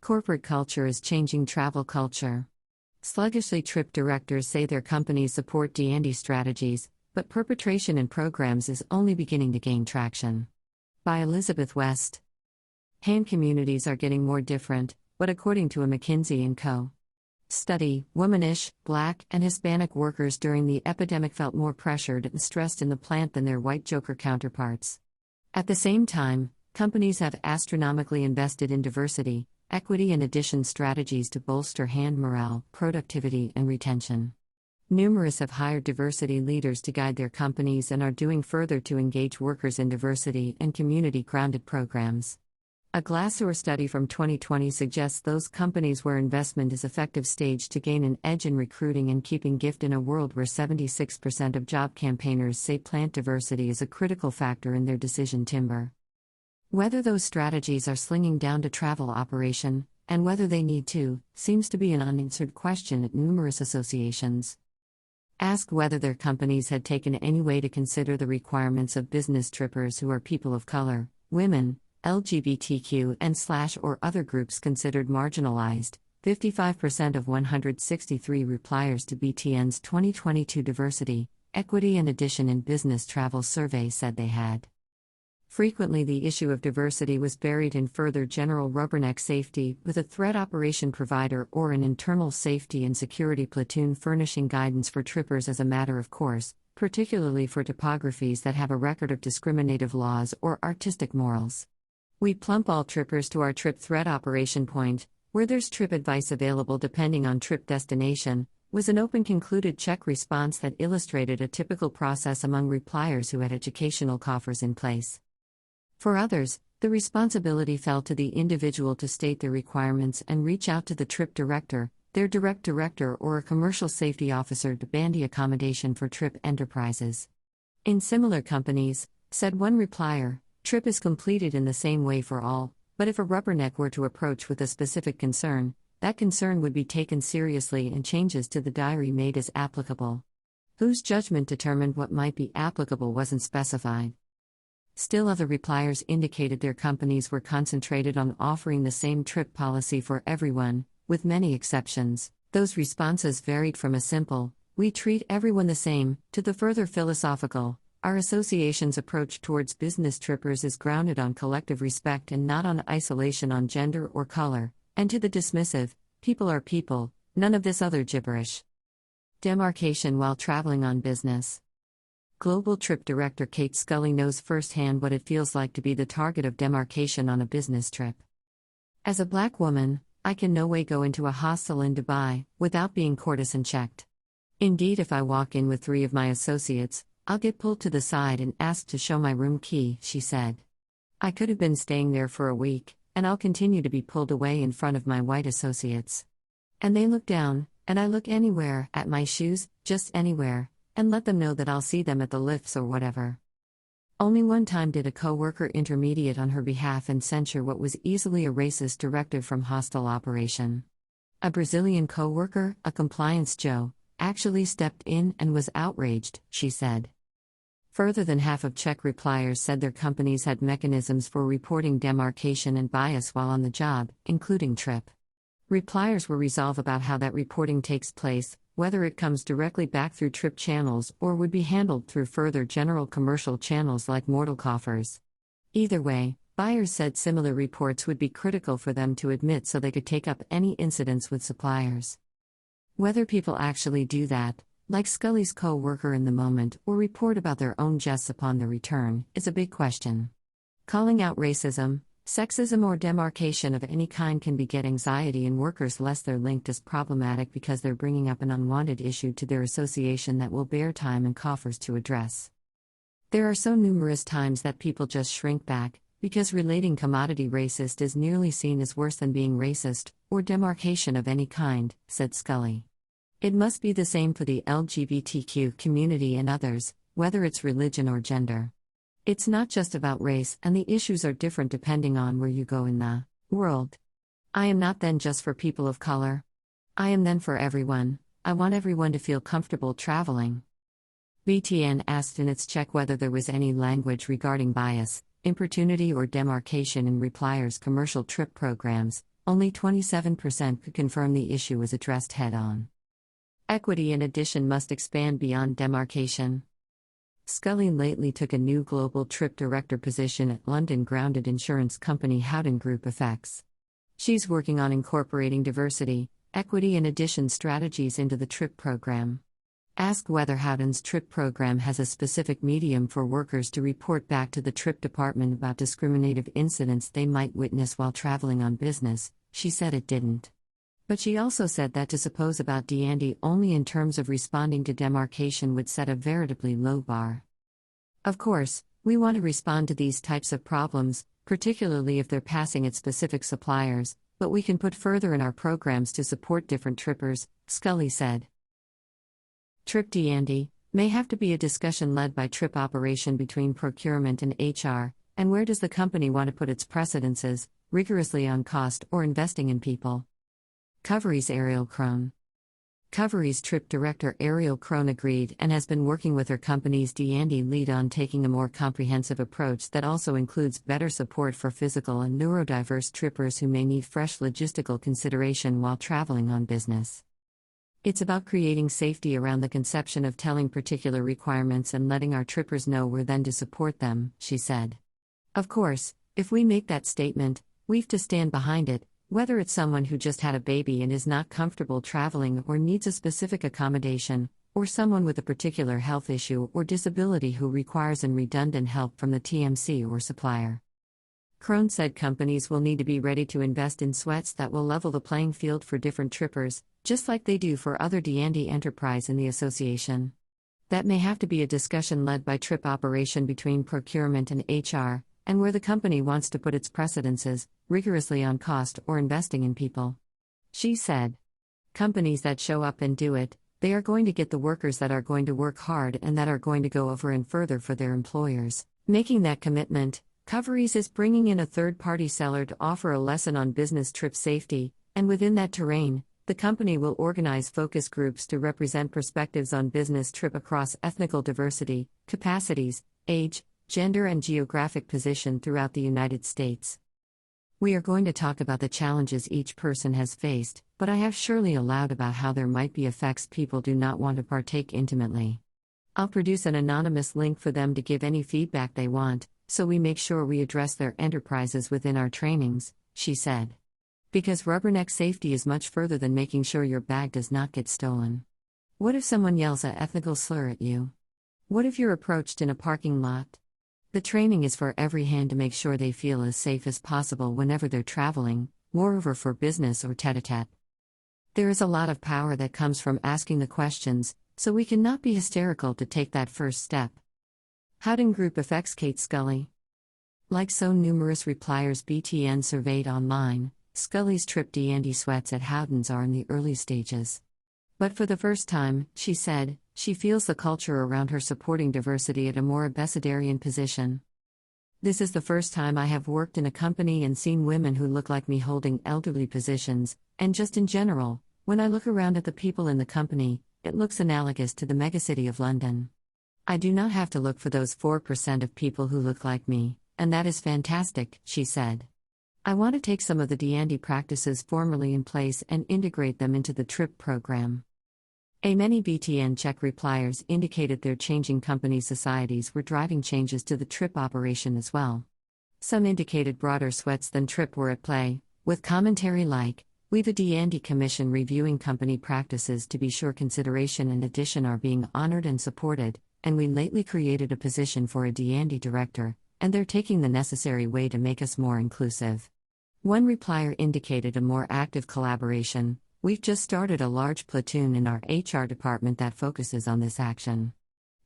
Corporate culture is changing travel culture. Sluggishly, trip directors say their companies support D&D strategies, but perpetration in programs is only beginning to gain traction. By Elizabeth West. Han communities are getting more different, but according to a McKinsey & Co. study, womanish, Black, and Hispanic workers during the epidemic felt more pressured and stressed in the plant than their white joker counterparts. At the same time, companies have astronomically invested in diversity, equity, and addition strategies to bolster hand morale, productivity, and retention. Numerous have hired diversity leaders to guide their companies and are doing further to engage workers in diversity and community-grounded programs. A Glassdoor study from 2020 suggests those companies where investment is effective stage to gain an edge in recruiting and keeping gift in a world where 76% of job campaigners say plant diversity is a critical factor in their decision timber. Whether those strategies are slinging down to travel operation, and whether they need to, seems to be an unanswered question at numerous associations. Asked whether their companies had taken any way to consider the requirements of business trippers who are people of color, women, LGBTQ and/or other groups considered marginalized, 55% of 163 repliers to BTN's 2022 Diversity, Equity and Addition in Business Travel survey said they had. Frequently, the issue of diversity was buried in further general rubberneck safety, with a threat operation provider or an internal safety and security platoon furnishing guidance for trippers as a matter of course, particularly for topographies that have a record of discriminative laws or artistic morals. We plump all trippers to our trip threat operation point, where there's trip advice available depending on trip destination, was an open concluded check response that illustrated a typical process among repliers who had educational coffers in place. For others, the responsibility fell to the individual to state their requirements and reach out to the trip director, their direct director, or a commercial safety officer to bandy accommodation for trip enterprises. In similar companies, said one replier, trip is completed in the same way for all, but if a rubberneck were to approach with a specific concern, that concern would be taken seriously and changes to the diary made as applicable. Whose judgment determined what might be applicable wasn't specified. Still, other repliers indicated their companies were concentrated on offering the same trip policy for everyone, with many exceptions. Those responses varied from a simple, "we treat everyone the same," to the further philosophical, "our association's approach towards business trippers is grounded on collective respect and not on isolation on gender or color," and to the dismissive, "people are people, none of this other gibberish." Demarcation while traveling on business. Global Trip Director Kate Scully knows firsthand what it feels like to be the target of demarcation on a business trip. As a Black woman, I can no way go into a hostel in Dubai without being courteous and checked. Indeed, if I walk in with 3 of my associates, I'll get pulled to the side and asked to show my room key, she said. I could have been staying there for a week, and I'll continue to be pulled away in front of my white associates. And they look down, and I look anywhere, at my shoes, just anywhere, and let them know that I'll see them at the lifts or whatever. Only one time did a co-worker intermediate on her behalf and censure what was easily a racist directive from hostile operation. A Brazilian co-worker, a compliance Joe, actually stepped in and was outraged, she said. Further than half of Czech repliers said their companies had mechanisms for reporting demarcation and bias while on the job, including trip. Repliers were resolve about how that reporting takes place, whether it comes directly back through trip channels or would be handled through further general commercial channels like mortal coffers. Either way, buyers said similar reports would be critical for them to admit so they could take up any incidents with suppliers. Whether people actually do that, like Scully's co-worker in the moment, or report about their own jests upon their return, is a big question. Calling out racism, sexism or demarcation of any kind can beget anxiety in workers lest they're linked as problematic because they're bringing up an unwanted issue to their association that will bear time and coffers to address. There are so numerous times that people just shrink back, because relating commodity racist is nearly seen as worse than being racist, or demarcation of any kind, said Scully. It must be the same for the LGBTQ community and others, whether it's religion or gender. It's not just about race, and the issues are different depending on where you go in the world. I am not then just for people of color. I am then for everyone. I want everyone to feel comfortable traveling. BTN asked in its check whether there was any language regarding bias, importunity or demarcation in repliers' commercial trip programs, only 27% could confirm the issue was addressed head-on. Equity in addition must expand beyond demarcation. Scully lately took a new global trip director position at London-grounded insurance company Howden Group Effects. She's working on incorporating diversity, equity and addition strategies into the TRIP program. Asked whether Howden's TRIP program has a specific medium for workers to report back to the TRIP department about discriminative incidents they might witness while traveling on business, she said it didn't. But she also said that to suppose about D&D only in terms of responding to demarcation would set a veritably low bar. Of course, we want to respond to these types of problems, particularly if they're passing at specific suppliers, but we can put further in our programs to support different trippers, Scully said. TRIP D&D may have to be a discussion led by TRIP operation between procurement and HR, and where does the company want to put its precedences, rigorously on cost or investing in people? Covery's Ariel Crone. Covery's TRIP director Ariel Crone agreed and has been working with her company's D&D lead on taking a more comprehensive approach that also includes better support for physical and neurodiverse trippers who may need fresh logistical consideration while traveling on business. It's about creating safety around the conception of telling particular requirements and letting our trippers know we're then to support them, she said. Of course, if we make that statement, we've to stand behind it, whether it's someone who just had a baby and is not comfortable traveling or needs a specific accommodation, or someone with a particular health issue or disability who requires an redundant help from the TMC or supplier. Crone said companies will need to be ready to invest in sweats that will level the playing field for different trippers, just like they do for other D&D enterprise in the association. That may have to be a discussion led by TRIP operation between procurement and HR, and where the company wants to put its precedences, rigorously on cost or investing in people. She said. Companies that show up and do it, they are going to get the workers that are going to work hard and that are going to go over and further for their employers. Making that commitment, Coveries is bringing in a third-party seller to offer a lesson on business trip safety, and within that terrain, the company will organize focus groups to represent perspectives on business trip across ethnical diversity, capacities, age, gender and geographic position throughout the United States. We are going to talk about the challenges each person has faced, but I have surely allowed about how there might be effects people do not want to partake intimately. I'll produce an anonymous link for them to give any feedback they want, so we make sure we address their enterprises within our trainings, she said. Because rubberneck safety is much further than making sure your bag does not get stolen. What if someone yells an ethnical slur at you? What if you're approached in a parking lot? The training is for every hand to make sure they feel as safe as possible whenever they're traveling, moreover for business or tete-a-tete. There is a lot of power that comes from asking the questions, so we cannot be hysterical to take that first step. Howden Group Effects Kate Scully. Like so numerous repliers BTN surveyed online, Scully's TRIP D&D sweats at Howden's are in the early stages. But for the first time, she said, she feels the culture around her supporting diversity at a more ambassadorian position. This is the first time I have worked in a company and seen women who look like me holding elderly positions, and just in general, when I look around at the people in the company, it looks analogous to the megacity of London. I do not have to look for those 4% of people who look like me, and that is fantastic, she said. I want to take some of the D&D practices formerly in place and integrate them into the TRIP program. Many BTN Czech repliers indicated their changing company societies were driving changes to the TRIP operation as well. Some indicated broader sweats than TRIP were at play, with commentary like, "We the D&D Commission reviewing company practices to be sure consideration and addition are being honored and supported, and we lately created a position for a D&D director, and they're taking the necessary way to make us more inclusive." One replier indicated a more active collaboration. "We've just started a large platoon in our HR department that focuses on this action.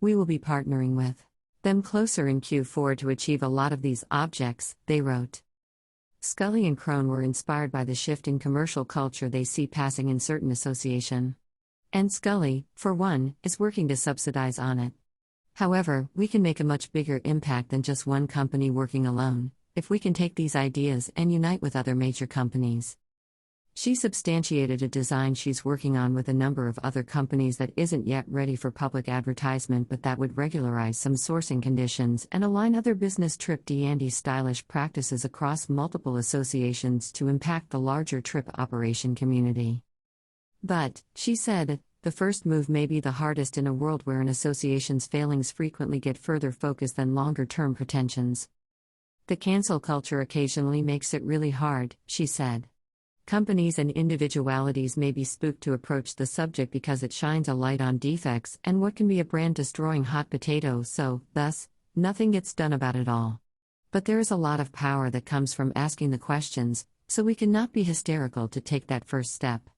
We will be partnering with them closer in Q4 to achieve a lot of these objects," they wrote. Scully and Crone were inspired by the shift in commercial culture they see passing in certain association. And Scully, for one, is working to subsidize on it. However, we can make a much bigger impact than just one company working alone, if we can take these ideas and unite with other major companies. She substantiated a design she's working on with a number of other companies that isn't yet ready for public advertisement, but that would regularize some sourcing conditions and align other business Trip D'Andy stylish practices across multiple associations to impact the larger trip operation community. But, she said, the first move may be the hardest in a world where an association's failings frequently get further focus than longer-term pretensions. The cancel culture occasionally makes it really hard, she said. Companies and individualities may be spooked to approach the subject because it shines a light on defects and what can be a brand-destroying hot potato, so, thus, nothing gets done about it all. But there is a lot of power that comes from asking the questions, so we cannot be hysterical to take that first step.